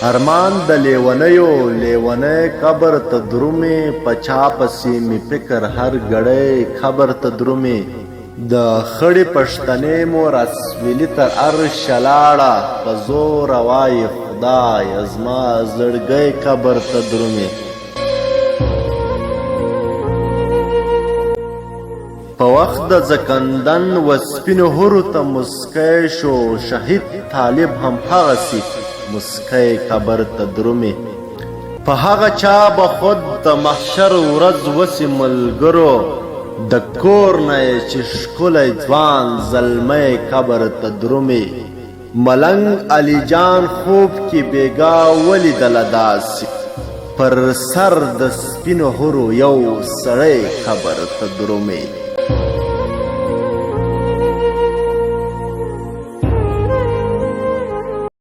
ارمان د لیونیو لیونی قبر ته درومې پچا پسې می فکر هر غړی خبر ته درومې د خړې پښتنې مور اسویلي تر عرش لاړه په زور وای خدای ازما زړګی قبر ته درومې په وخت د زکندن و سپینو هرو ته مسکی شو شهید طالب هم هغسې مسکی قبر ته درومې په هغه چا به خود د محشر ورځ وسې ملګرو د کور نه یې چې ښکلی ځوان زلمی قبر ته درومې ملنګ علی جان خوب کې بیګا ولیدله داسې پر سر د سپینو هرو یو سړی قبر ته درومې